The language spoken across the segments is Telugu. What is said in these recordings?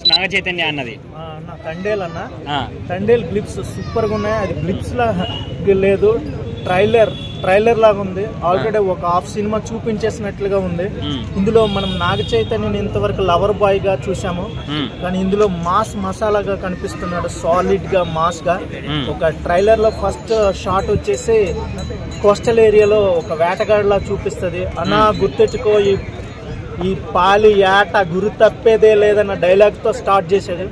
నాగ చైతన్య అన్నది తండేల్ అన్న, తండేల్ గ్లిప్స్ సూపర్ గా ఉన్నాయి. అది గ్లిప్స్ లా లేదు, ట్రైలర్ లాగా ఉంది. ఆల్రెడీ ఒక హాఫ్ సినిమా చూపించేసినట్లుగా ఉంది. ఇందులో మనం నాగ చైతన్యని ఇంతవరకు లవర్ బాయ్ గా చూసాము, కానీ ఇందులో మాస్ మసాలాగా కనిపిస్తున్నాడు, సాలిడ్ గా మాస్ గా. ఒక ట్రైలర్ లో ఫస్ట్ షాట్ వచ్చేసి కోస్టల్ ఏరియాలో ఒక వేటగాడిలా చూపిస్తుంది. అన్నా గుర్తెచ్చుకో ఈ పాలి ఏట గురి తప్పేదే లేదన్న డైలాగ్ తో స్టార్ట్ చేసేది.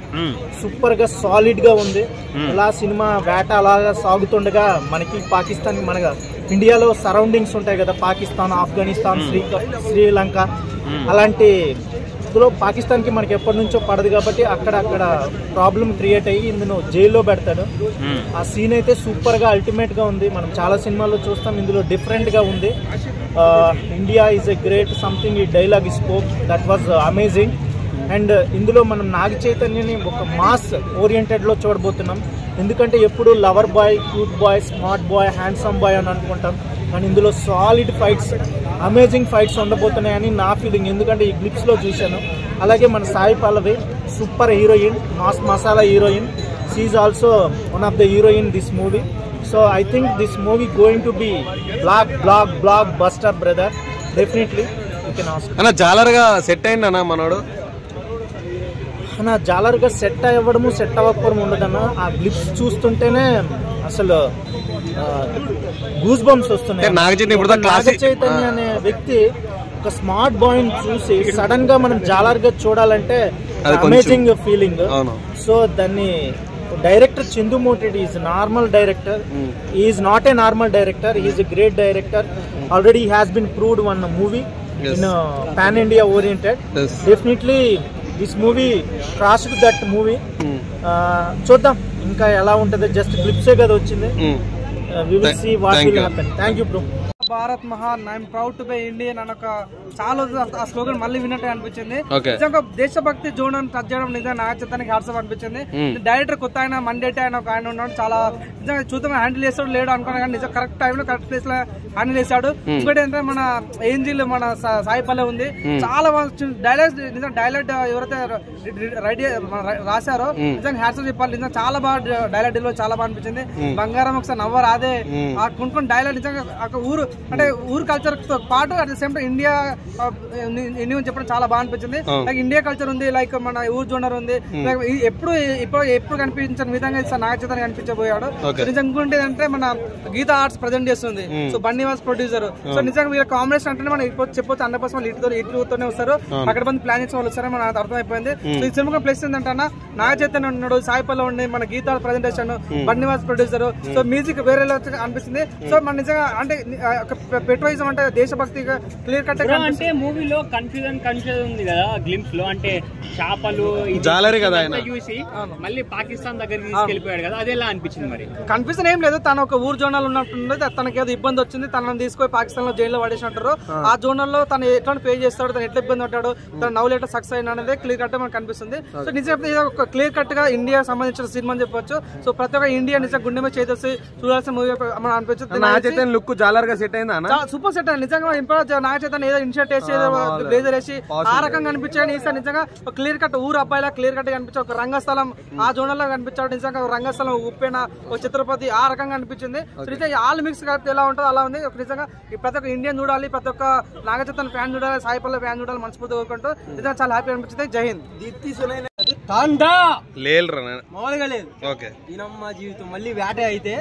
సూపర్ గా సాలిడ్ గా ఉంది. ఇలా సినిమా వేట అలాగా సాగుతుండగా మనకి పాకిస్తాన్, మన ఇండియాలో సరౌండింగ్స్ ఉంటాయి కదా, పాకిస్తాన్, ఆఫ్ఘనిస్తాన్, శ్రీలంక, అలాంటి ఇందులో పాకిస్తాన్ కి మనకి ఎప్పటి నుంచో పడదు కాబట్టి అక్కడ ప్రాబ్లం క్రియేట్ అయ్యి ఇందులో జైల్లో పెడతాడు. ఆ సీన్ అయితే సూపర్ గా అల్టిమేట్ గా ఉంది. మనం చాలా సినిమాల్లో చూస్తాం, ఇందులో డిఫరెంట్ గా ఉంది. India is a great something, ఈ dialogue spoke, that was amazing. And ఇందులో మనం నాగ చైతన్యని ఒక మాస్ ఓరియంటెడ్ లో చూడబోతున్నాం. ఎందుకంటే ఎప్పుడు lover boy, cute boy, smart boy, handsome boy అని అనుకుంటాం, కానీ ఇందులో సాలిడ్ ఫైట్స్, అమేజింగ్ ఫైట్స్ ఉండబోతున్నాయని నా ఫీలింగ్. ఎందుకంటే ఈ క్లిప్స్ లో చూశాను. అలాగే మన Sai Pallavi super heroine, mass masala heroine. She is also one of the heroine this movie. So I think this movie going to be blockbuster brother, definitely. You can ask. అన్న జాలర్ గా సెట్ అయిందన్న మనోడు? అన్న జాలర్ గా సెట్ అవ్వడము సెట్ అవ్వకపోవడం ఉండదన్న. ఆ గ్లిప్స్ చూస్తుంటేనే అసలు గూస్ బంప్స్ వస్తున్నాయి. నాగ చైతన్య అనే వ్యక్తి ఒక స్మార్ట్ బాయ్ చూసి సడన్ గా మనం జాలర్ గా చూడాలంటే అమేజింగ్ ఫీలింగ్. సో దాన్ని director చందుమోటి is normal director, is not a normal director, is a great director. Already he has been proved one movie in pan India oriented. Definitely this movie crossed that movie. చూద్దాం ఇంకా ఎలా ఉంటది. జస్ట్ క్లిప్సే కదా వచ్చింది. We will see what will happen. Thank you bro. Bharat మహాన్, I'm proud to be Indian అని ఒక చాలా ఆ స్లోగన్ మళ్ళీ విన్నట్టు అనిపించింది. నిజంగా దేశభక్తి జోన్ టచ్ చేయడం నిజంగా నాగ చైతన్యకి హాట్సాప్ అనిపించింది. డైరెక్టర్ కొత్త ఆయన మండేటి ఆయన ఒక ఆయన ఉన్నాడు, చాలా నిజంగా చూద్దాం హ్యాండిల్ చేస్తాడు లేడు అనుకున్నా, కానీ నిజంగా కరెక్ట్ టైంలో కరెక్ట్ ప్లేస్ లో హ్యాండిల్ చేశాడు. ఇంకోటి ఏంటంటే మన ఏంజిల్ మన సాయి పల్లవి ఉంది, చాలా డైలాగ్ ఎవరైతే రాశారో నిజంగా హ్యాట్సాప్ చెప్పాలి. నిజంగా చాలా బాగా డైలాగ్ డెలివరీ చాలా బాగా అనిపించింది. బంగారం ఒకసారి నవ్వరు అదే ఆ కొన్ని డైలాగ్ నిజంగా ఊరు అంటే ఊరు కల్చర్ తో పాటు at the same time India చెప్పడం చాలా బాగా అనిపించింది. లైక్ ఇండియా కల్చర్ ఉంది, లైక్ మన ఊరు జోనర్ ఉంది. ఎప్పుడు కనిపించిన విధంగా నాగ చైతన్య కనిపించబోయాడు. నిజంగా అంటే మన గీతా ఆర్ట్స్ ప్రజెంట్ చేస్తుంది. So Bunny Vas producer. సో నిజంగా వీళ్ళ కాంబినేషన్ అంటే మనం చెప్పొచ్చు 100% ఇటుతోనే వస్తారు, అక్కడ మంది ప్లాన్ చేసిన వాళ్ళు వస్తారని మనకు అర్థమైపోయింది. సో ఈ సినిమా ప్లేస్ ఏంటంటే నాగ చైతన్య ఉన్నాడు, సాయి పల్లవి ఉండి, మన Gita presentation, Bunny Vas producer. So music వేరే అనిపిస్తుంది. సో మన నిజంగా అంటే పెట్రోయిజం అంటే దేశభక్తిగా క్లియర్ కట్ అంటే మూవీలో కన్ఫ్యూజన్ ఉంది కదా గ్లింప్స్ లో, అంటే చేపలు జాలరే కదా ఆయన చూసి మళ్ళీ పాకిస్తాన్ దగ్గరికి తీసుకెళ్లిపోయాడు కదా, అది ఎలా అనిపించింది? మరి కన్ఫ్యూజన్ ఏం లేదు, తను ఒక ఊరు జోనల్ ఉన్నట్టు తనకి ఏదో ఇబ్బంది వచ్చింది, తనని తీసుకొని పాకిస్తాన్ లో జైల్లో పడేసినట్టు. ఆ జోనల్ లో తను ఎట్లా పే చేస్తాడు, తను ఎట్లా ఇబ్బంది పడ్డాడు, తన నవ్వులు ఎట్లా సక్సెస్ అయినా అనేది క్లియర్ కట్ మనకు కనిపిస్తుంది. సో నిజంగా ఒక క్లియర్ కట్ గా ఇండియా సంబంధించిన సినిమా అని చెప్పొచ్చు. సో ప్రతి ఒక్క ఇండియా నిజంగా గుండె మీద చేసి చూడాల్సిన మూవీ మనం అనిపించింది. లుక్ జాలర్ గా సెట్ అయిందా? సూపర్ సెట్ అయింది నిజంగా. నాగ చైతన్య ఏదో ఇన్షర్ట్ వేసి బ్లేజర్ వేసి ఆ రకంగా కనిపించాడు. ఈసారి నిజంగా ఒక క్లియర్ కట్ ఊరు అబ్బాయిలా క్లియర్ కట్ కనిపించాడు. ఒక రంగస్థలం ఆ జోనల్ లా కనిపించాడు. నిజంగా రంగస్థలం ఉప్పెన, ఒక చిత్రపతి ఆ రకంగా అనిపించింది. నిజంగా ఆల్ మిక్స్ కలిపితే ఎలా ఉంటుందో అలా ఉంది. నిజంగా ప్రతి ఒక్క ఇండియన్ చూడాలి, ప్రతి ఒక్క నాగ చైతన్య ఫ్యాన్ చూడాలి, సాయి పల్లవి ఫ్యాన్ చూడాలి, మనస్ఫూర్తి కోరుకుంటూ నిజంగా చాలా హ్యాపీ అనిపించింది. జై హింద్. మామూలుగా లేదు ఈయనమ్మ జీవితం. మళ్ళీ వేట అయితే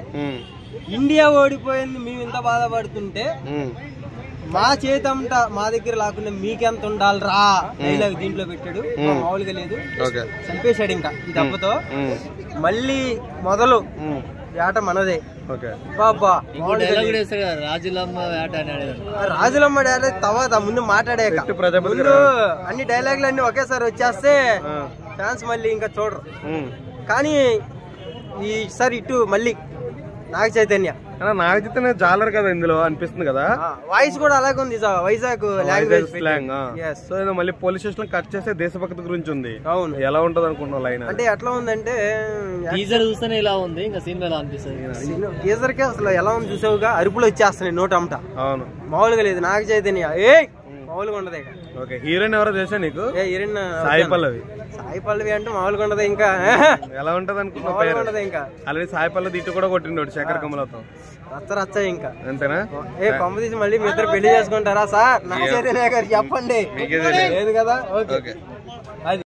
ఇండియా ఓడిపోయింది, మేము ఇంత బాధపడుతుంటే మా చేతంట మా దగ్గర లేకుండా మీకెంత ఉండాలి రా డైలాగ్ దీంట్లో పెట్టాడు. మామూలుగా లేదు, చంపేశాడు ఇంకా ఈ దెబ్బతో. మళ్ళీ మొదలు వేట మనదే. రాజులమ్మ డైలాగ్ తర్వాత ముందు మాట్లాడాక ముందు అన్ని డైలాగులు అన్ని ఒకేసారి వచ్చేస్తే ఫ్యాన్స్ మళ్ళీ ఇంకా చూడరు. కానీ ఈసారి ఇటు మళ్ళీ నాగ చైతన్య జాలర్ కదా ఇందులో అనిపిస్తుంది కదా, వాయిస్ కూడా అలాగే ఉంది. Vizag language slang. సో మళ్ళీ పోలీస్ స్టేషన్ కట్ చేస్తే దేశభక్తి గురించి ఉంది. అవును, ఎలా ఉంటది అనుకున్నావు లైన్? అంటే ఎట్లా ఉందంటే టీజర్ చూస్తేనే ఇలా ఉంది, ఇంకా సినిమా ఎలా అనిపిస్తుంది? టీజర్ కే అసలు ఎలా ఉంది చూసావుగా, అరుపులు వచ్చేస్తున్నాయి నోటంట. అవును, మామూలుగా లేదు నాగ చైతన్య. మామూలుగా ఉండదు. హీరోయిన్ ఎవరో తెలుసా నీకు? హీరోయిన్ సాయి పల్లవి. సాయి పల్లవి అంటే మామూలుగా ఉండదు ఇంకా. ఎలా ఉంటది అనుకుంటున్నావు? ఇంకా ఆల్రెడీ సాయి పల్లవి ఇటు కూడా కొట్టిండు శేఖర్ కమలతో. రచ్చ ఇంకా అంతేనా? కొమ్మ తీసి మళ్ళీ మీ ఇద్దరు పెళ్లి చేసుకుంటారా సార్? నాకైతే చెప్పండి. లేదు కదా? ఓకే.